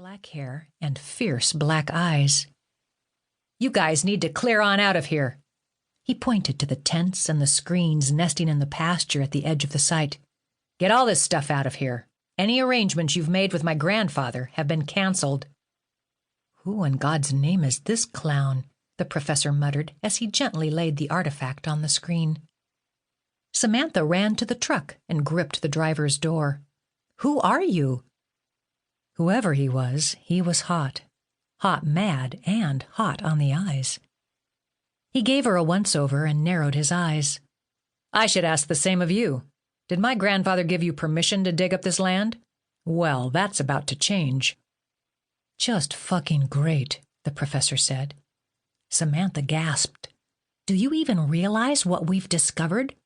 black hair and fierce black eyes. "You guys need to clear on out of here." He pointed to the tents and the screens nesting in the pasture at the edge of the site. "Get all this stuff out of here. Any arrangements you've made with my grandfather have been canceled." "Who in God's name is this clown?" the professor muttered as he gently laid the artifact on the screen. Samantha ran to the truck and gripped the driver's door. "Who are you?" Whoever he was hot. Hot mad and hot on the eyes. He gave her a once-over and narrowed his eyes. "I should ask the same of you. Did my grandfather give you permission to dig up this land? Well, that's about to change." "Just fucking great," the professor said. Samantha gasped. "Do you even realize what we've discovered?"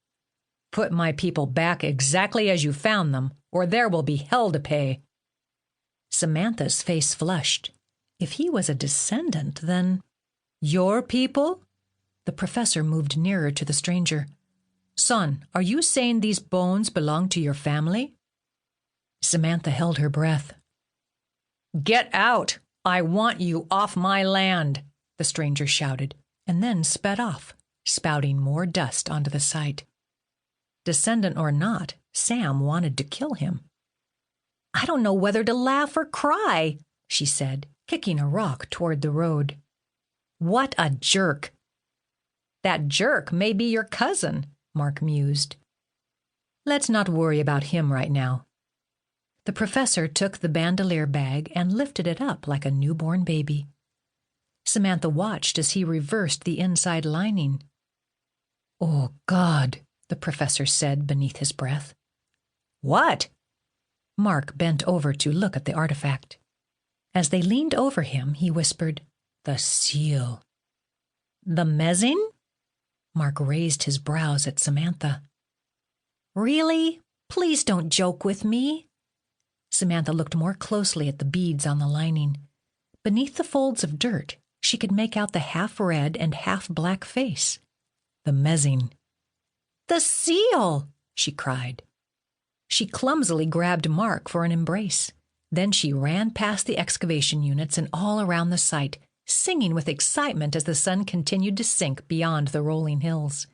"Put my people back exactly as you found them, or there will be hell to pay." Samantha's face flushed. If he was a descendant, then... "Your people?" The professor moved nearer to the stranger. "Son, are you saying these bones belong to your family?" Samantha held her breath. "Get out! I want you off my land!" the stranger shouted, and then sped off, spouting more dust onto the site. Descendant or not, Sam wanted to kill him. "I don't know whether to laugh or cry," she said, kicking a rock toward the road. "What a jerk!" "That jerk may be your cousin," Mark mused. "Let's not worry about him right now." The professor took the bandolier bag and lifted it up like a newborn baby. Samantha watched as he reversed the inside lining. "Oh, God," the professor said beneath his breath. "What?" Mark bent over to look at the artifact. As they leaned over him, he whispered, "The seal." "The mezzing?" Mark raised his brows at Samantha. "Really? Please don't joke with me." Samantha looked more closely at the beads on the lining. Beneath the folds of dirt, she could make out the half-red and half-black face. The mezzing. "The seal!" she cried. She clumsily grabbed Mark for an embrace. Then she ran past the excavation units and all around the site, singing with excitement as the sun continued to sink beyond the rolling hills.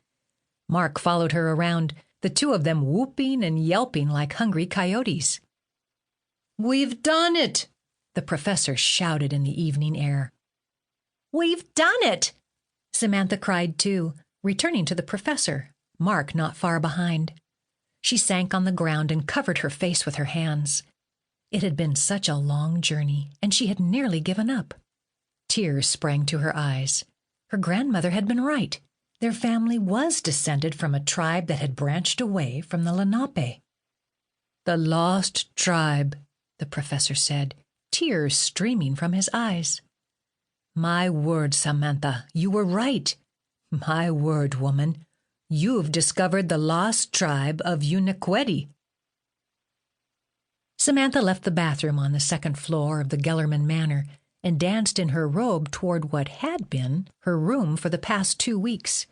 Mark followed her around, the two of them whooping and yelping like hungry coyotes. "We've done it!" the professor shouted in the evening air. "We've done it!" Samantha cried too, returning to the professor, Mark not far behind. She sank on the ground and covered her face with her hands. It had been such a long journey, and she had nearly given up. Tears sprang to her eyes. Her grandmother had been right. Their family was descended from a tribe that had branched away from the Lenape. "The lost tribe," the professor said, tears streaming from his eyes. "My word, Samantha, you were right. My word, woman. You've discovered the lost tribe of Unabridged." Samantha left the bathroom on the second floor of the Gellerman Manor and danced in her robe toward what had been her room for the past 2 weeks.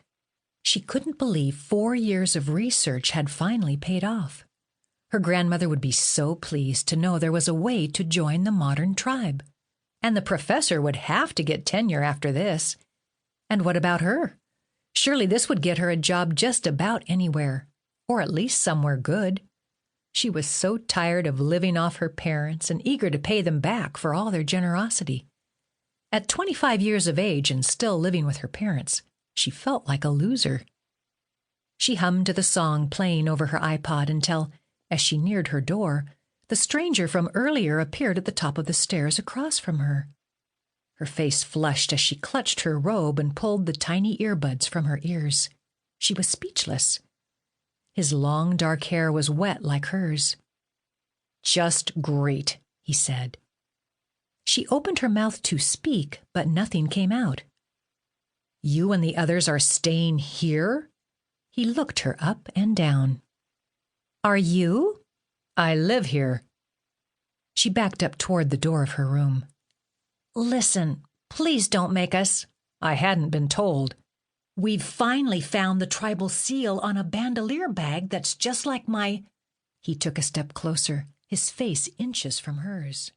She couldn't believe 4 years of research had finally paid off. Her grandmother would be so pleased to know there was a way to join the modern tribe. And the professor would have to get tenure after this. And what about her? Surely this would get her a job just about anywhere, or at least somewhere good. She was so tired of living off her parents and eager to pay them back for all their generosity. At 25 years of age and still living with her parents, she felt like a loser. She hummed to the song playing over her iPod until, as she neared her door, the stranger from earlier appeared at the top of the stairs across from her. Her face flushed as she clutched her robe and pulled the tiny earbuds from her ears. She was speechless. His long dark hair was wet like hers. "Just great," he said. She opened her mouth to speak, but nothing came out. "You and the others are staying here?" He looked her up and down. "Are you?" "I live here." She backed up toward the door of her room. "Listen, please don't make us—" "I hadn't been told." "We've finally found the tribal seal on a bandolier bag that's just like my—" He took a step closer, his face inches from hers.